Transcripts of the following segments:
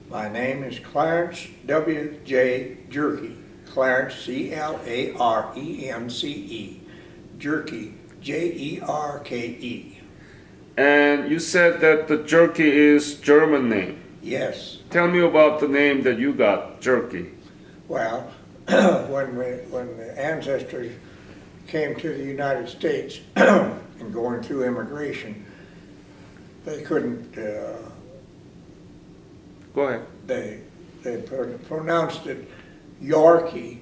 My name is Clarence W. J. Jerke. Clarence, C-L-A-R-E-N-C-E. Jerke, J-E-R-K-E. And you said that the Jerke is German name. Yes. Tell me about the name that you got, Jerke. Well, when the ancestors came to the United States and going through immigration, they couldn't. Go ahead. They pronounced it Yorkie,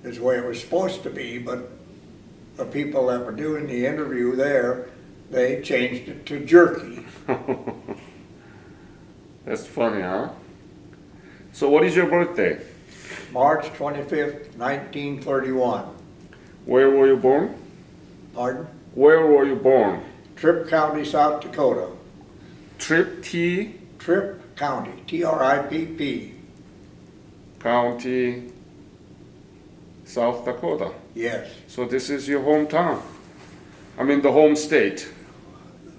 is the way it was supposed to be, but the people that were doing the interview there, they changed it to Jerke. That's funny, huh? So what is your birthday? March 25th, 1931. Where were you born? Pardon? Where were you born? Tripp County, South Dakota. Tripp County, T-R-I-P-P. County, South Dakota. Yes. So this is your hometown. I mean the home state.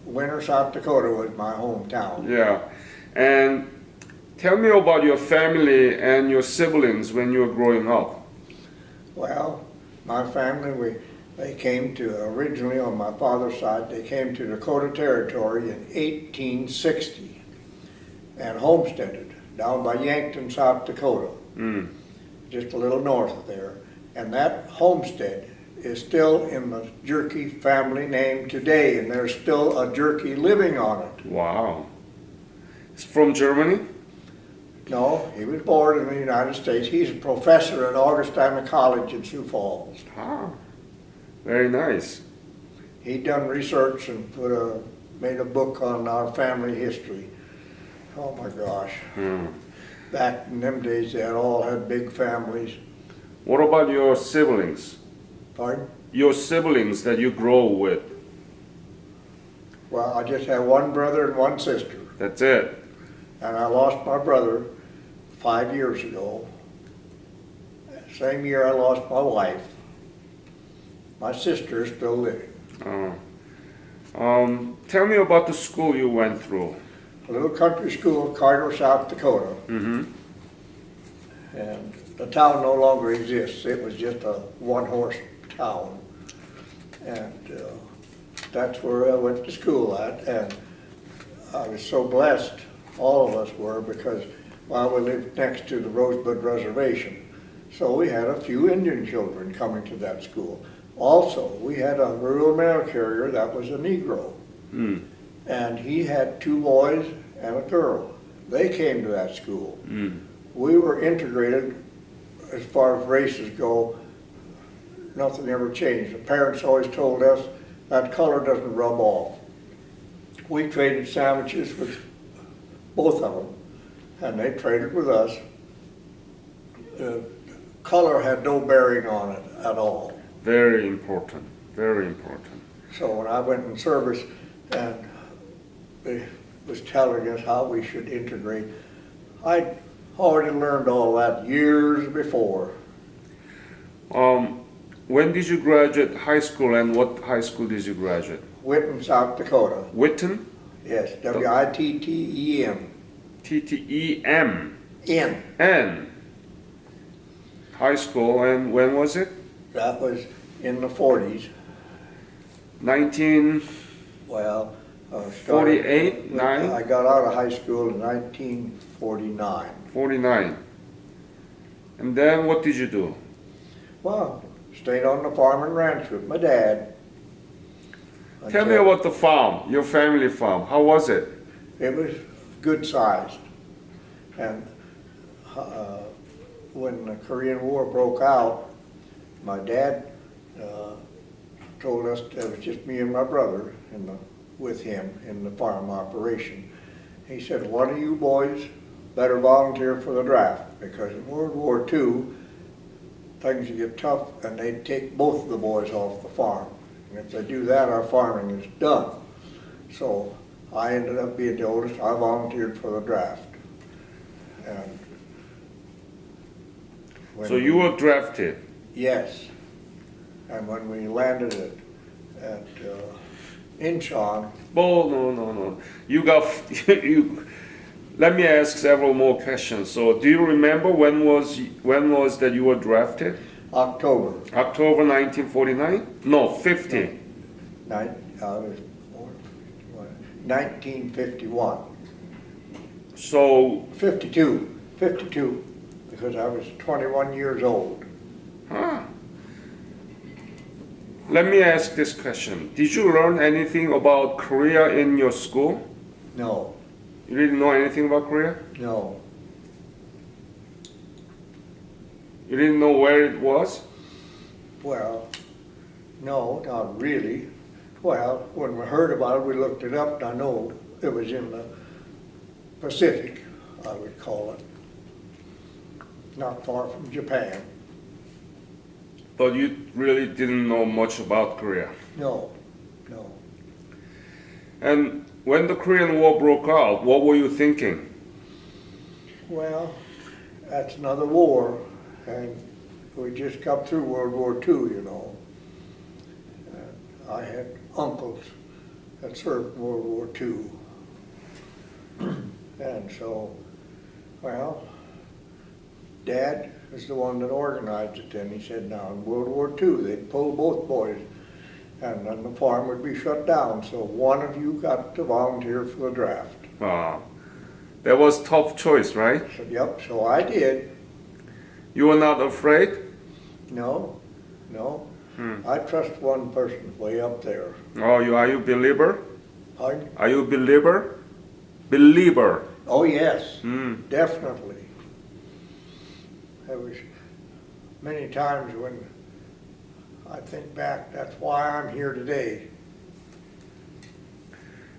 Winter, South Dakota was my hometown. Yeah. And tell me about your family and your siblings when you were growing up. Well, my family, they came to, originally on my father's side, they came to Dakota Territory in 1860 and homesteaded down by Yankton, South Dakota, just a little north of there. And that homestead is still in the Jerke family name today, and there's still a Jerke living on it. Wow. It's from Germany? No, he was born in the United States. He's a professor at Augustana College in Sioux Falls. Ah, very nice. He done research and made a book on our family history. Oh my gosh. Back in them days, they all had big families. What about your siblings? Pardon? Your siblings that you grow with? Well, I just have one brother and one sister. That's it. And I lost my brother 5 years ago. Same year I lost my wife. My sister is still living. Tell me about the school you went through. A little country school, Carter, South Dakota. Mm-hmm. And the town no longer exists. It was just a one-horse town. And that's where I went to school at. And I was so blessed, all of us were, because while we lived next to the Rosebud Reservation. So we had a few Indian children coming to that school. Also, we had a rural mail carrier that was a Negro. And he had 2 boys and a girl. They came to that school. We were integrated as far as races go. Nothing ever changed. The parents always told us that color doesn't rub off. We traded sandwiches with both of them, and they traded with us. Color had no bearing on it at all. Very important, very important. So when I went in service and they was telling us how we should integrate, I'd already learned all that years before. When did you graduate high school, and what high school did you graduate? Witten, South Dakota. Witten? Yes, W-I-T-T-E-M. T-T-E-M. N. N. High school, and when was it? That was in the 40s. 19... Well, 48, 9? I got out of high school in 1949. 49. And then what did you do? Well, stayed on the farm and ranch with my dad. Tell me about the farm, your family farm. How was it? It was good sized. And when the Korean War broke out, my dad told us it was just me and my brother with him in the farm operation. He said, one of you boys better volunteer for the draft, because in World War II, things would get tough and they'd take both of the boys off the farm. And if they do that, our farming is done. So I ended up being the oldest. I volunteered for the draft. And so you were drafted? Yes. And when we landed at Incheon. Oh, no. You got, let me ask several more questions. So, do you remember when was that you were drafted? October. October 1949? No, 50. I was born 1951. So, 52, because I was 21 years old. huh. Let me ask this question. Did you learn anything about Korea in your school? No, You didn't know anything about Korea? no, You didn't know where it was? well, no, not really. Well, when we heard about it, we looked it up, and I know it was in the Pacific, I would call it. Not far from Japan. But you really didn't know much about Korea. No, no. And when the Korean War broke out, what were you thinking? Well, that's another war, and we just got through World War II, you know. And I had uncles that served in World War II. And so, well, Dad was the one that organized it then. He said, now in World War II, they'd pull both boys, and then the farm would be shut down. So one of you got to volunteer for the draft. That was tough choice, right? So, yep, so I did. You were not afraid? No, no. I trust one person way up there. Oh, are you believer? Pardon? Are you believer? Believer. Oh, yes, Mm. definitely. There was many times when I think back, that's why I'm here today.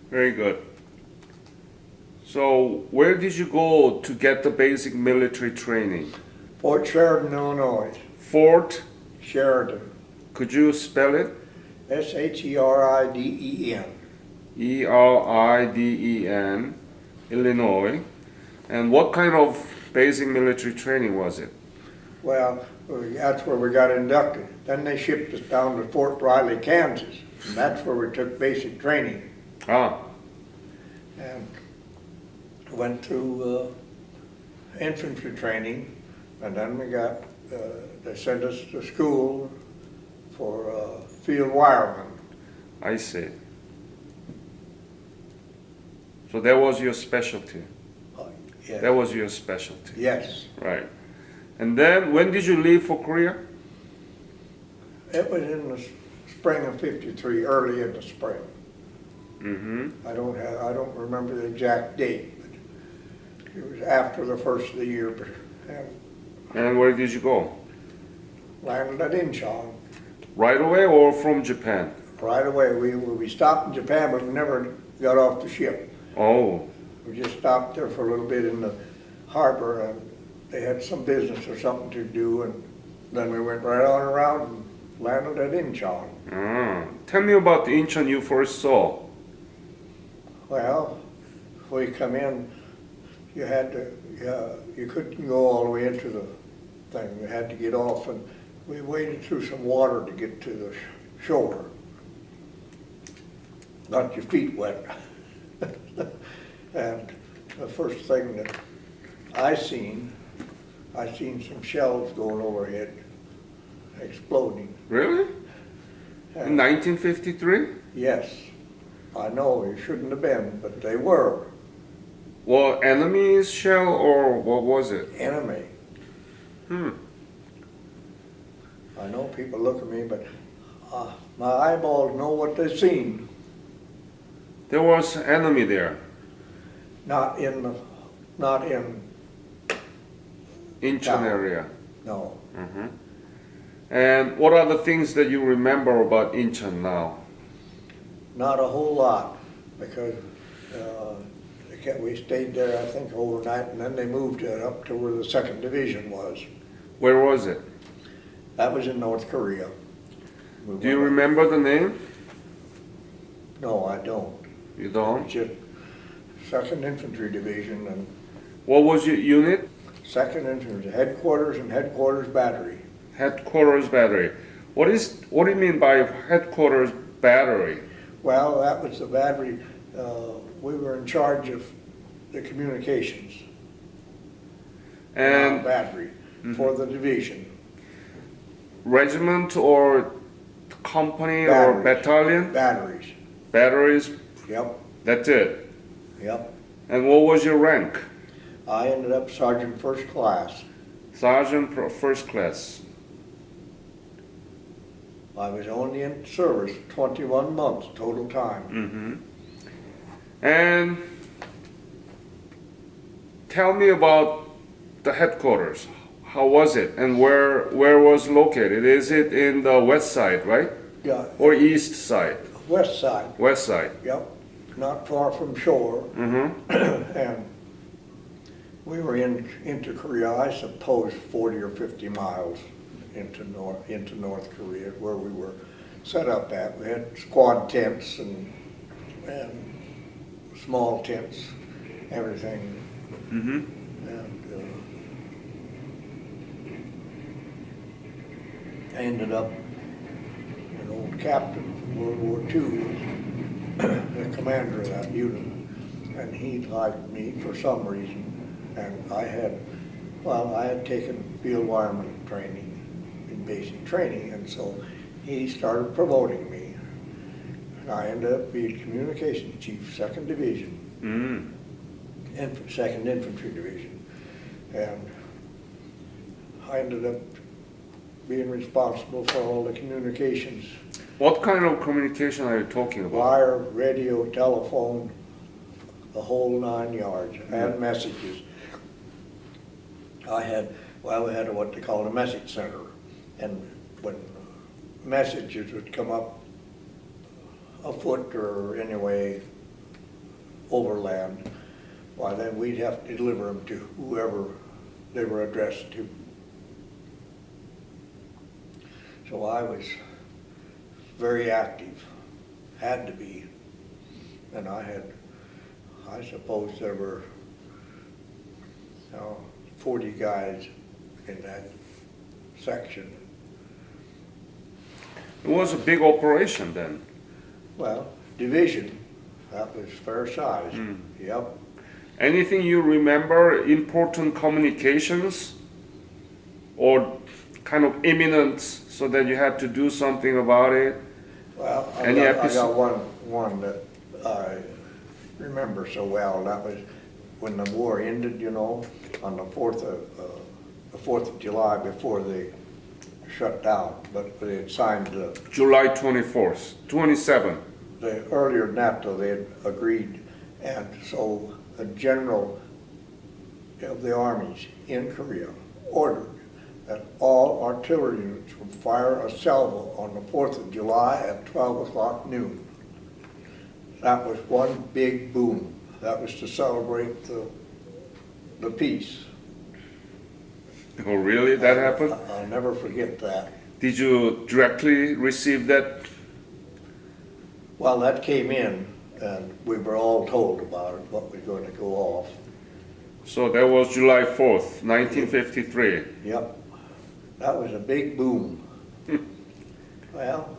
Very good. So, where did you go to get the basic military training? Fort Sheridan, Illinois. Fort, Sheridan. could you spell it? Sherdien. Eriden, Illinois. And what kind of basic military training was it? Well, that's where we got inducted. Then they shipped us down to Fort Riley, Kansas, and that's where we took basic training. Ah, And went through infantry training, and then we got, they sent us to school for field wireman. I see. So that was your specialty. Yes. That was your specialty. Yes. Right. And then, when did you leave for Korea? It was in the spring of '53, early in the spring. Mm-hmm. I don't remember the exact date, but it was after the first of the year. But And where did you go? landed at Incheon Right away or from Japan? right away. We stopped in Japan, but we never got off the ship. Oh, We just stopped there for a little bit in the harbor, and they had some business or something to do, and then we went right on around and landed at Incheon. Tell me about the Incheon you first saw. Well, we come in, you had to, you couldn't go all the way into the thing. You had to get off, and we waded through some water to get to the shore. Got your feet wet. And the first thing that I seen some shells going overhead, exploding. Really? In And 1953? yes, I know, it shouldn't have been, but they were Well, enemy's shell or what was it? enemy. Hmm. I know people look at me, but my eyeballs know what they've seen. There was enemy there. Not in, Incheon No. area. no. Mm-hmm. And what are the things that you remember about Incheon now? Not a whole lot, because we stayed there, I think, overnight, and then they moved it up to where the 2nd Division was. Where was it? That was in North Korea. Do you remember the name? No, I don't. You don't? It's just 2nd Infantry Division and What was your unit? 2nd Infantry, headquarters and headquarters battery. Headquarters battery. What do you mean by headquarters battery? Well, that was the battery, we were in charge of the communications And battery for the division. regiment or company or Batteries. battalion? Batteries. Batteries, Yep, that's it. yep. And what was your rank? I ended up sergeant first class. Sergeant first class. I was only in service 21 months total time. And tell me about the headquarters. How was it and where was it located? Is it in the west side, right? Yeah, Or east side? west side. West side. Yep, not far from shore. And we were into Korea, I suppose 40 or 50 miles into North Korea, where we were set up at. We had squad tents and small tents, everything. And I ended up an old captain from World War II, the commander of that unit, and he liked me for some reason. And I had taken field wireman training in basic training, and so he started promoting me. And I ended up being communications chief, 2nd Division, and 2nd Infantry Division. And I ended up being responsible for all the communications. What kind of communication are you talking about? Wire, radio, telephone, the whole 9 yards, and messages. We had what they call a message center, and when messages would come up afoot or anyway overland, why then we'd have to deliver them to whoever they were addressed to. So I was very active, had to be, and I suppose there were 40 guys in that section. It was a big operation then. Well, division, that was fair size. Yep. Anything you remember, important communications or kind of imminent so that you had to do something about it? Well, I Any got episode? one that I remember so well. That was when the war ended, on the 4th of July, before they shut down. But they had signed July 24th, 27th. the earlier than that, though, they had agreed. And so the general of the armies in Korea ordered that all artillery units would fire a salvo on the 4th of July at 12 o'clock noon. That was one big boom. That was to celebrate the peace. Oh, really? That happened? I'll never forget that. Did you directly receive that? Well, that came in, and we were all told about it, what was going to go off. So that was July 4th, 1953. Yep. That was a big boom. Well,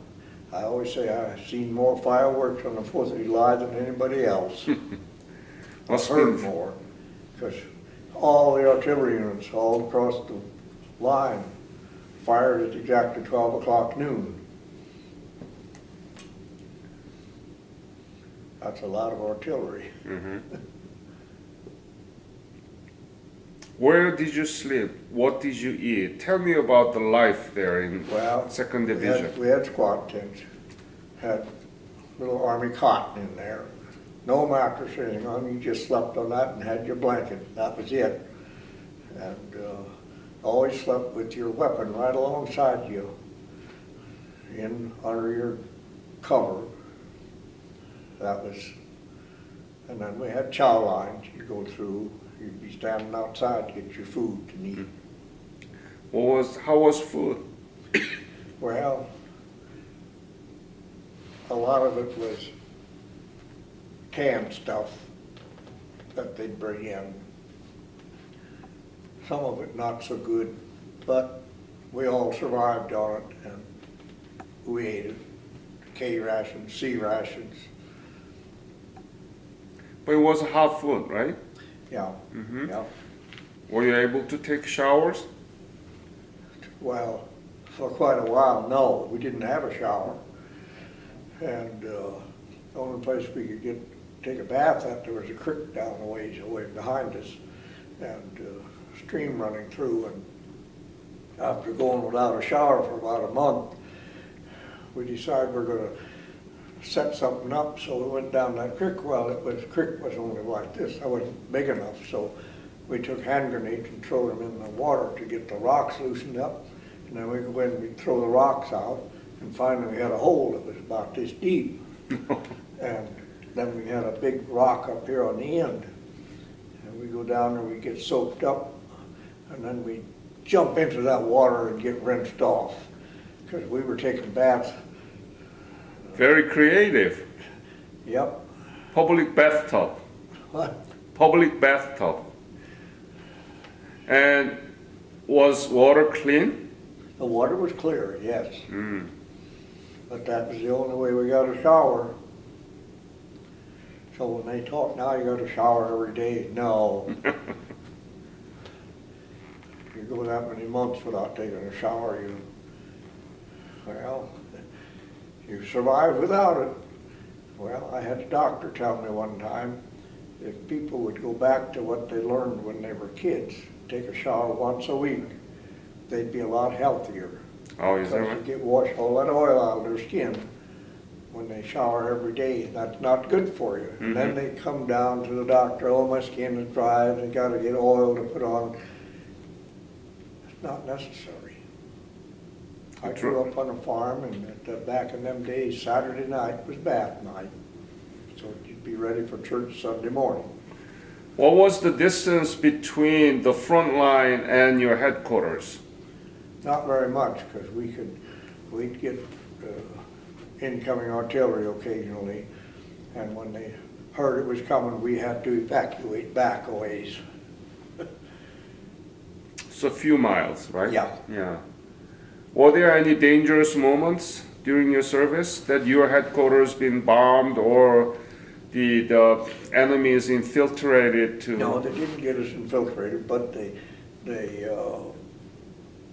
I always say I've seen more fireworks on the 4th of July than anybody else. I've heard more, because all the artillery units all across the line fired at exactly 12 o'clock noon. That's a lot of artillery. Where did you sleep? What did you eat? Tell me about the life there in Well, 2nd Division. we had squad tents, had little army cotton in there, no mattress or anything on. You just slept on that and had your blanket. That was it. And always slept with your weapon right alongside you, in under your cover. That was, and then we had chow lines you go through. You'd be standing outside to get your food to eat. How was food? Well, a lot of it was canned stuff that they'd bring in. Some of it not so good, but we all survived on it, and we ate it. K rations, C rations. But it was hot food, right? Yeah, yeah. Were you able to take showers? Well, for quite a while, no, we didn't have a shower. And the only place we could take a bath at, there was a creek down the ways away behind us, and a stream running through. And after going without a shower for about a month, we decided we're going to set something up. So we went down that creek. Well, the creek was only like this. I wasn't big enough, so we took hand grenades and threw them in the water to get the rocks loosened up. And then we go in and we throw the rocks out, and finally we had a hole that was about this deep. And then we had a big rock up here on the end. And we go down and we get soaked up, and then we jump into that water and get rinsed off, because we were taking baths. Very creative. Yep. Public bathtub. What? Public bathtub. And was water clean? The water was clear, yes. But that was the only way we got a shower. So when they talk now you got to shower every day, no. You go that many months without taking a shower, you survive without it. Well, I had a doctor tell me one time, if people would go back to what they learned when they were kids, take a shower once a week, they'd be a lot healthier. Oh, is that Because right? they get washed all that oil out of their skin when they shower every day. That's not good for you. And then they come down to the doctor, oh, my skin is dry, they gotta get oil to put on. It's not necessary. I grew up on a farm, and back in them days, Saturday night was bath night. So you'd be ready for church Sunday morning. What was the distance between the front line and your headquarters? Not very much, because we'd get incoming artillery occasionally, and when they heard it was coming, we had to evacuate back a ways. So a few miles, right? Yeah. Yeah. Were there any dangerous moments during your service that your headquarters been bombed or the enemies infiltrated to? No, they didn't get us infiltrated, but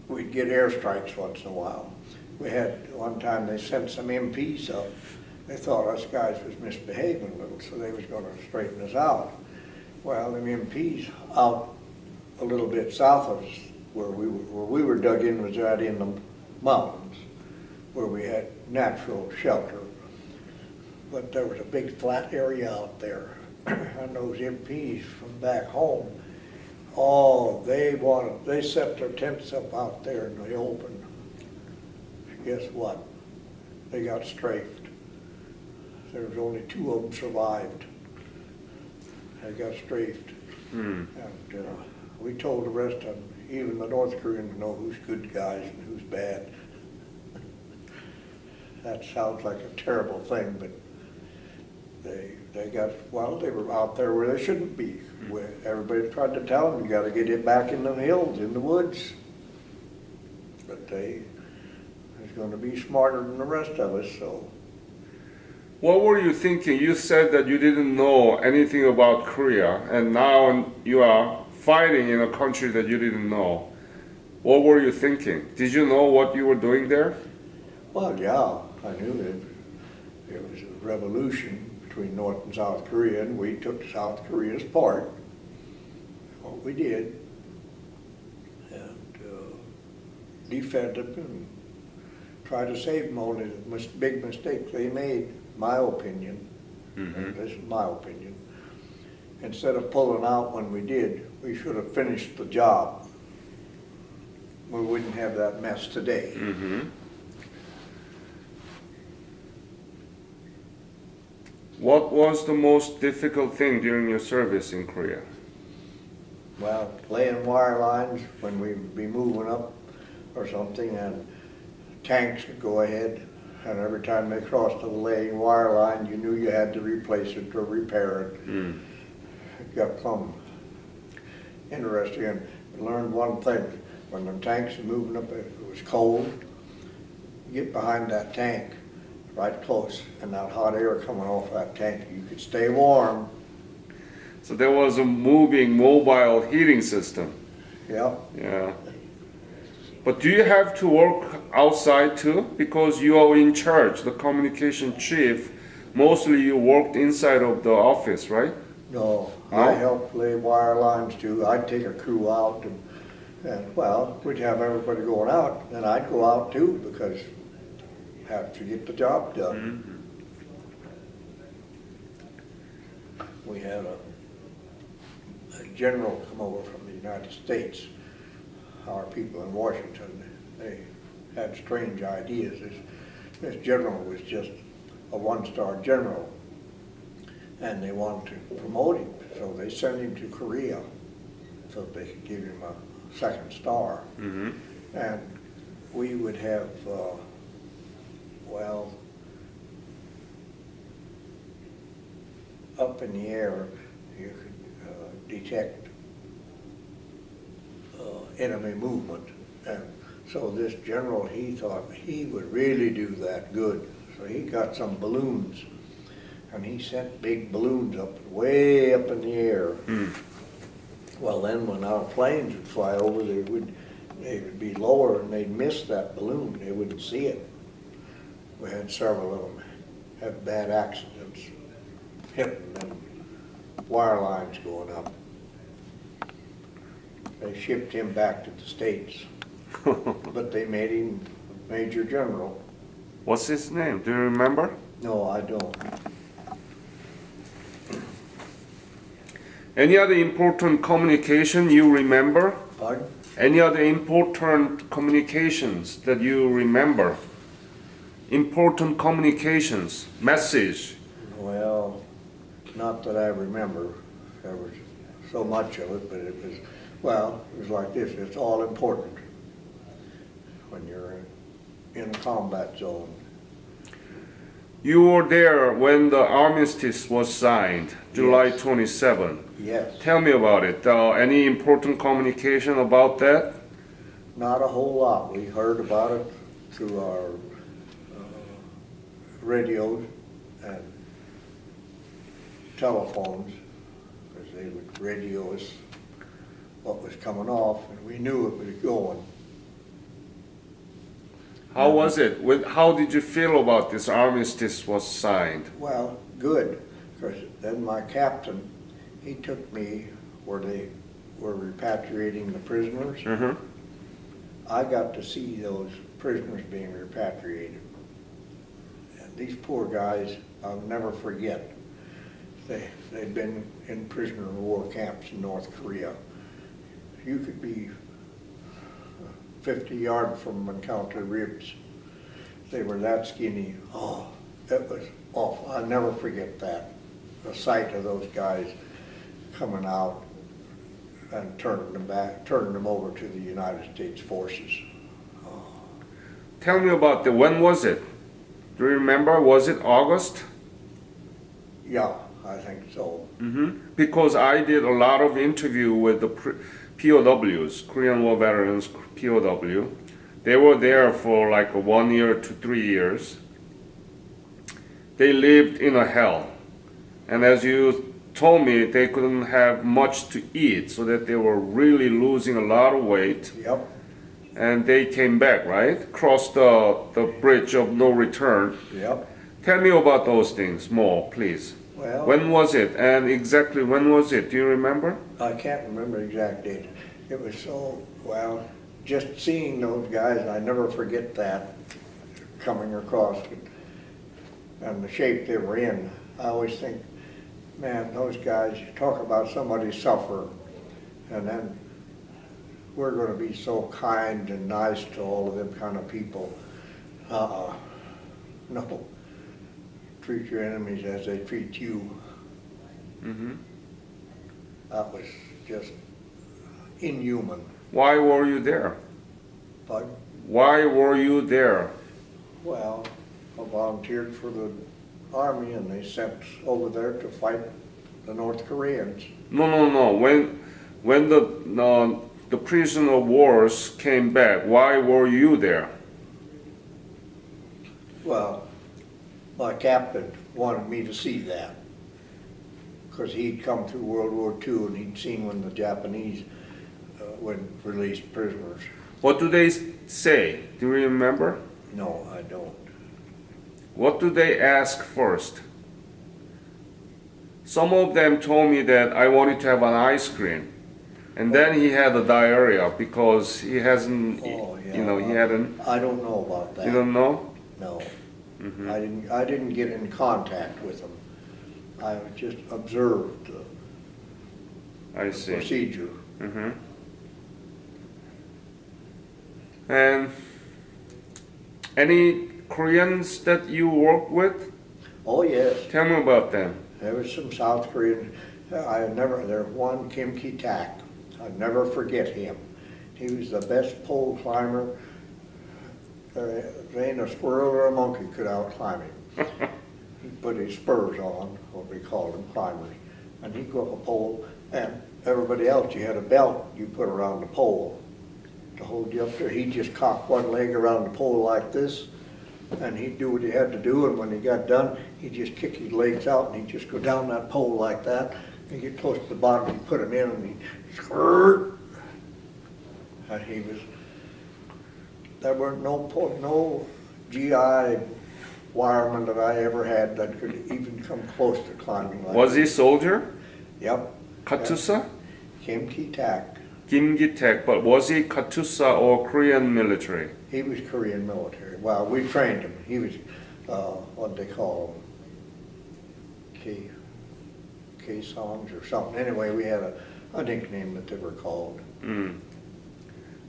we'd get airstrikes once in a while. We had, one time they sent some MPs up. They thought us guys was misbehaving a little, so they was gonna straighten us out. Well, them MPs out a little bit south of us, where we were dug in, was out in the mountains, where we had natural shelter. But there was a big flat area out there, and those MPs from back home, oh, they set their tents up out there in the open. Guess what? They got strafed. There was only 2 of them survived. They got strafed. And we told the rest of them, even the North Koreans, to know who's good guys and who's bad. That sounds like a terrible thing, but they were out there where they shouldn't be. Where everybody tried to tell them, you got to get it back in the hills, in the woods. But they was going to be smarter than the rest of us, so. What were you thinking? You said that you didn't know anything about Korea, and now you are fighting in a country that you didn't know. What were you thinking? Did you know what you were doing there? Well, yeah, I knew it was a revolution between North and South Korea, and we took South Korea's part. What we did, and defended them and tried to save them. Only the big mistake they made, my opinion, and this is my opinion, instead of pulling out when we did, we should have finished the job. We wouldn't have that mess today. What was the most difficult thing during your service in Korea? Well, laying wire lines when we'd be moving up or something, and tanks would go ahead, and every time they crossed the laying wire line, you knew you had to replace it or repair it. It got some interesting, and we learned one thing. When the tanks were moving up, if it was cold, you get behind that tank right close, and that hot air coming off that tank, you could stay warm. So there was a moving mobile heating system. Yeah. Yeah. But do you have to work outside too? Because you are in charge, the communication chief. Mostly you worked inside of the office, right? No, No? I helped lay wire lines too. I'd take a crew out and well, we'd have everybody going out, and I'd go out too because have to get the job done. We had a general come over from the United States. Our people in Washington, they had strange ideas. This general was just a one-star general, and they wanted to promote him, so they sent him to Korea so they could give him a second star. And we would have, well, up in the air, you could detect enemy movement. And so this general, he thought he would really do that good. So he got some balloons, and he sent big balloons up, way up in the air. Well, then when our planes would fly over, they would be lower and they'd miss that balloon. They wouldn't see it. We had several of them have bad accidents, hitting them wire lines going up. They shipped him back to the States, but they made him Major General. What's his name? Do you remember? No, I don't. Any other important communication you remember? Pardon? Any other important communications that you remember? Important communications, message. Well, not that I remember. There was so much of it, but it was, well, it was like this. It's all important when you're in a combat zone. You were there when the armistice was signed, July Yes. 27. Yes, Tell me about it. Any important communication about that? not a whole lot. We heard about it through our radios and telephones, because they would radio us what was coming off, and we knew it was going. How was it? How did you feel about this armistice was signed? Well, good, because then my captain, he took me where they were repatriating the prisoners. I got to see those prisoners being repatriated. And these poor guys, I'll never forget. They'd been in prisoner of war camps in North Korea. You could be 50 yards from them and count their ribs. They were that skinny. Oh, it was awful. I'll never forget that. The sight of those guys coming out and turning them over to the United States forces. Tell me about when was it? Do you remember? Was it August? Yeah, I think so. Because I did a lot of interview with the POWs, Korean War veterans, POW. They were there for like 1 year to 3 years. They lived in a hell. And as you told me, they couldn't have much to eat, so that they were really losing a lot of weight. Yep, And they came back, right? Crossed the bridge of no return. yep. Tell me about those things more, please. Well, When was it? And exactly when was it? Do you remember? I can't remember the exact date. It was so, well, just seeing those guys, I never forget that, coming across and the shape they were in. I always think, man, those guys, you talk about somebody suffer, and then we're going to be so kind and nice to all of them kind of people. No. Treat your enemies as they treat you. That was just inhuman. Why were you there? But, Why were you there? well, I volunteered for the army, and they sent over there to fight the North Koreans. No. When the prisoner of wars came back, why were you there? Well, my captain wanted me to see that, because he'd come through World War II and he'd seen when the Japanese would release prisoners. What do they say? Do you remember? No, I don't. What do they ask first? Some of them told me that I wanted to have an ice cream. And then he had a diarrhea because he hasn't, Oh, yeah. he hadn't. I don't know about that. You don't know? No. Mm-hmm. I didn't get in contact with them. I just observed I the see. procedure. Mm-hmm. And any Koreans that you work with? Oh, yes. Tell me about them. There was some South Korean, there's one Kim Ki-tak. I'd never forget him. He was the best pole climber. There ain't a squirrel or a monkey could out-climb him. He put his spurs on, what we called them, climbers, and he'd go up a pole, and everybody else, you had a belt you put around the pole to hold you up there. He'd just cock one leg around the pole like this, and he'd do what he had to do, and when he got done, he'd just kick his legs out, and he'd just go down that pole like that. He'd get close to the bottom, he'd put him in, and he'd squirt. And he was, there were no GI wireman that I ever had that could even come close to climbing like Was that. he soldier? Yep. Katusa? Kim Ki-tak. Kim Gi-taek, but was he Katusa or Korean military? He was Korean military. Well, we trained him. He was, what they call him, K-songs or something. Anyway, we had a nickname that they were called. Mm.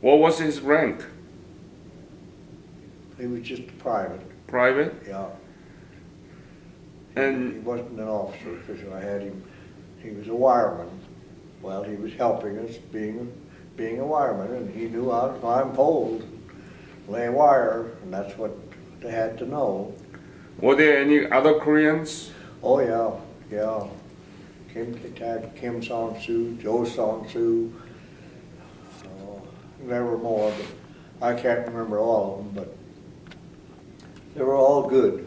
What was his rank? He was just a private, Private? yeah. And He wasn't an officer because I had him, he was a wireman. Well, he was helping us being a wireman, and he knew how to climb poles, lay wire, and that's what they had to know. were there any other Koreans? Oh, yeah. Kim Ki-tak, Kim Song-soo, Joe Song-soo. There were more, but I can't remember all of them, but they were all good.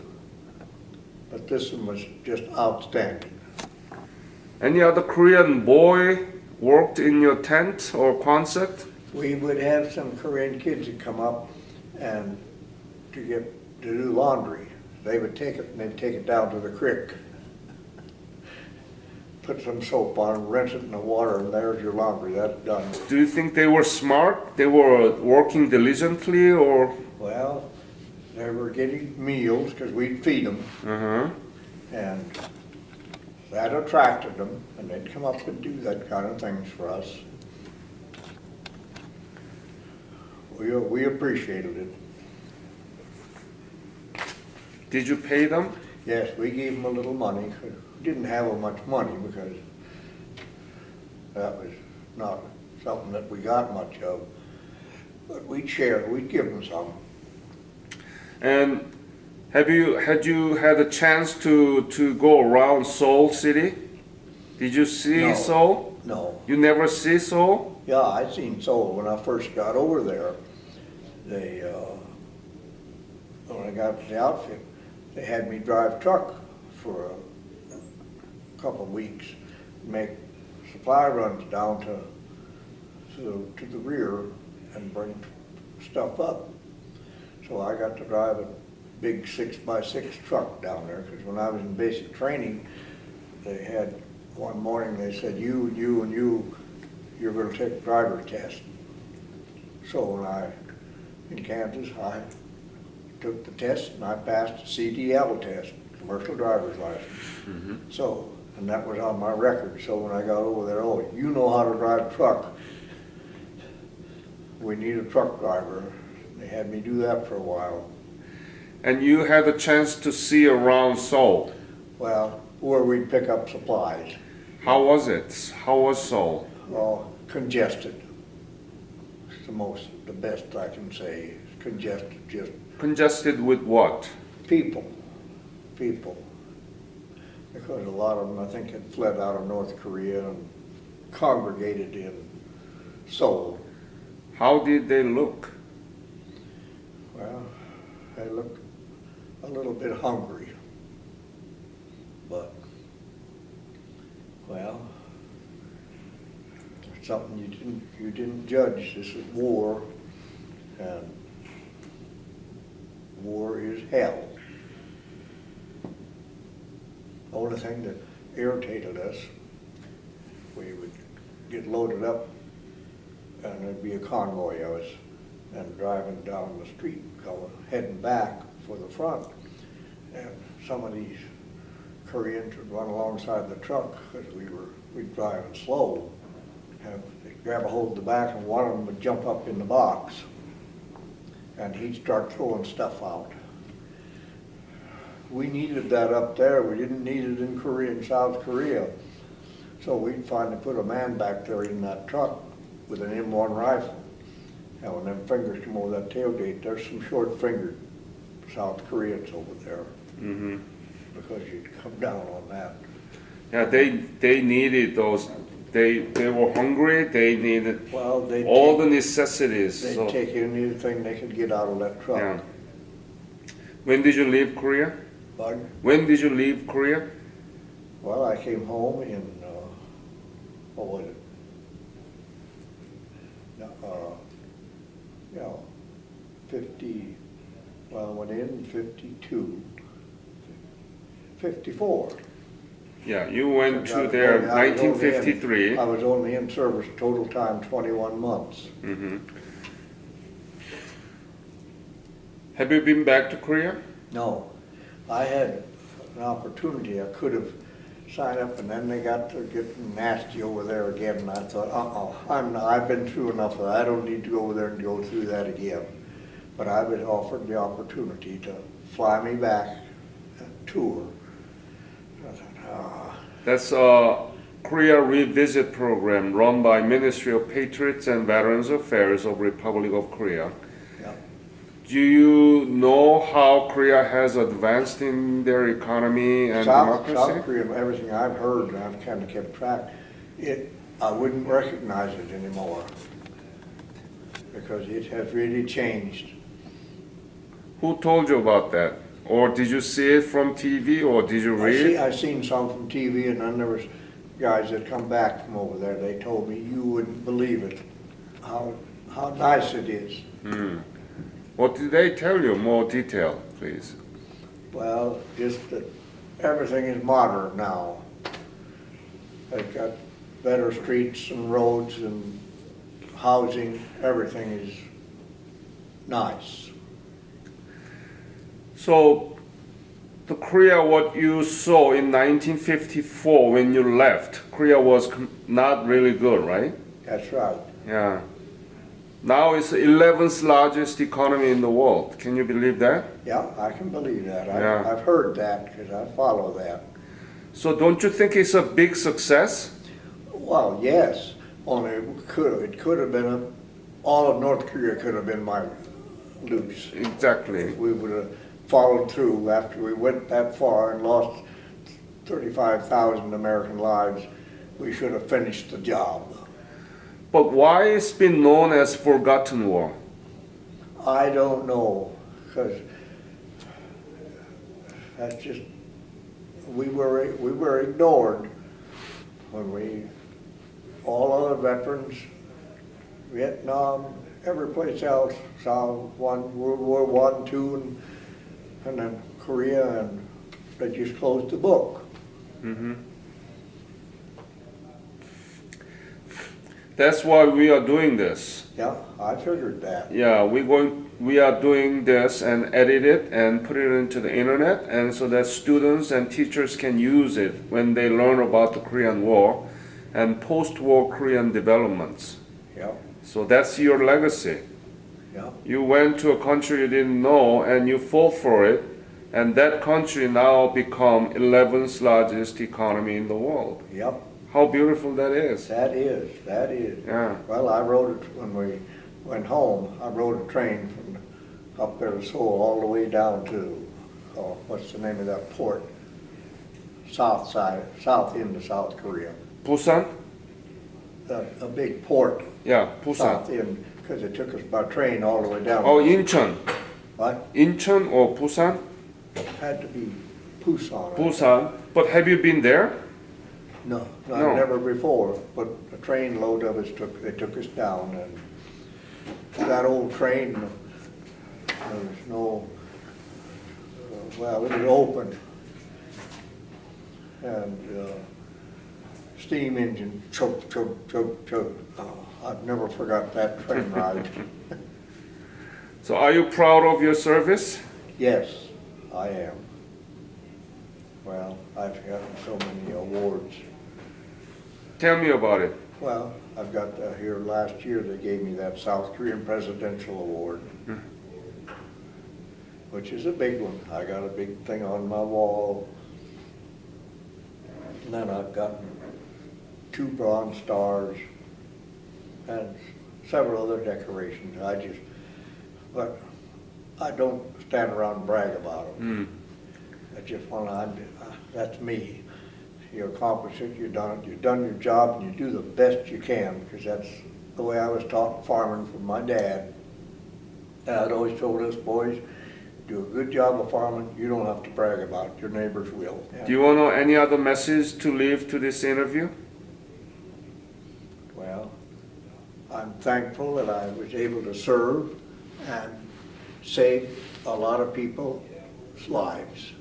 But this one was just outstanding. Any other Korean boy worked in your tent or concert? We would have some Korean kids that come up and to do laundry. They would take it and they'd take it down to the creek. Put some soap on it, rinse it in the water, and there's your laundry, that's done. Do you think they were smart? They were working diligently or? Well, they were getting meals because we'd feed them, Uh-huh. and that attracted them, and they'd come up and do that kind of things for us. We appreciated it. Did you pay them? Yes, we gave them a little money. We didn't have much money because that was not something that we got much of. But we'd share, we'd give them some. And had you had a chance to go around Seoul City? Did you see No. Seoul? No. You never see Seoul? Yeah, I'd seen Seoul when I first got over there. When I got to the outfit, they had me drive truck for a couple of weeks, make supply runs down to the rear and bring stuff up. So I got to drive a big 6x6 truck down there, because when I was in basic training, they had, one morning they said, you, you're gonna take a driver's test. So when in Kansas, I took the test and I passed the CDL test, commercial driver's license. Mm-hmm. So, and that was on my record. So when I got over there, oh, you know how to drive a truck. We need a truck driver. They had me do that for a while. And you had a chance to see around Seoul. Well, where we'd pick up supplies. How was it? How was Seoul? Congested. It's the best I can say. Congested, just Congested with what? people. Because a lot of them, I think, had fled out of North Korea and congregated in Seoul. How did they look? Well, they looked a little bit hungry, but Well, it's something you didn't judge. This is war, and war is hell. The only thing that irritated us, we would get loaded up and there'd be a convoy of us and driving down the street, heading back for the front. And some of these Koreans would run alongside the truck because we'd driving slow. And they'd grab a hold of the back and one of them would jump up in the box and he'd start throwing stuff out. We needed that up there. We didn't need it in South Korea. So we'd finally put a man back there in that truck with an M1 rifle. And when them fingers come over that tailgate, there's some short-fingered South Koreans over there. Mm-hmm. Because you'd come down on that. Yeah, they needed those. They were hungry. They needed all the necessities. They'd So, take anything they could get out of that truck. yeah. When did you leave Korea? Pardon? When did you leave Korea? Well, I came home in, what was it? Yeah, 50, well, I went in 52, 54. Yeah, you went to I there was only 1953. I was only in service total time 21 months. Mm-hmm. Have you been back to Korea? No, I had an opportunity. I could have signed up, and then they got to getting nasty over there again. And I thought, I've been through enough of that. I don't need to go over there and go through that again. But I was offered the opportunity to fly me back and tour. I thought, That's a Korea Revisit program run by Ministry of Patriots and Veterans Affairs of Republic of Korea. yeah. Do you know how Korea has advanced in their economy and democracy? South Korea, everything I've heard, and I've kind of kept track, I wouldn't recognize it anymore because it has really changed. Who told you about that? Or did you see it from TV or did you read? I've seen some from TV, and then there was guys that come back from over there. They told me you wouldn't believe it, how nice it is. What did they tell you? More detail, please. Well, just that everything is modern now. They've got better streets and roads and housing. Everything is nice. So, the Korea what you saw in 1954 when you left, Korea was not really good, right? That's right. Yeah. Now it's the 11th largest economy in the world. Can you believe that? Yeah, I can believe that. Yeah. I've heard that because I follow that. So don't you think it's a big success? Well, yes. Only it could have been all of North Korea could have been my loose. Exactly. If we would have followed through after we went that far and lost 35,000 American lives, we should have finished the job. But why it's been known as Forgotten War? I don't know, because that's just, we were ignored when all other veterans, Vietnam, every place else, World War I, II, and then Korea, and they just closed the book. Mm-hmm. That's why we are doing this. Yeah, I figured that. Yeah, we are doing this and edit it and put it into the internet, and so that students and teachers can use it when they learn about the Korean War and post-war Korean developments. Yeah, So that's your legacy. yeah, You went to a country you didn't know and you fought for it, and that country now become 11th largest economy in the world. yep. How beautiful that is. That is. Yeah. Well, I rode it when we went home. I rode a train from up there to Seoul all the way down to, what's the name of that port? South end of South Korea. Busan? A big port, Yeah, Busan. south end, because it took us by train all the way down. Oh, Incheon. What? Incheon or Busan? Had to be Busan. Busan. But have you been there? No, No. never before, but a train load of us took us down, and that old train, there was no, well, it was open, and steam engine choke, choke, choke, choke. I've never forgot that train ride. So are you proud of your service? Yes, I am. Well, I've gotten so many awards. Tell me about it. Well, I've got here last year, they gave me that South Korean Presidential Award, which is a big one. I got a big thing on my wall. And then I've gotten 2 Bronze Stars and several other decorations. But I don't stand around and brag about them. I just want to, that's me. You accomplish it, you've done your job, and you do the best you can, because that's the way I was taught farming from my dad. And I'd always told us boys, do a good job of farming, you don't have to brag about it, your neighbors will. Do you want to know any other message to leave to this interview? Well, I'm thankful that I was able to serve and save a lot of people's lives.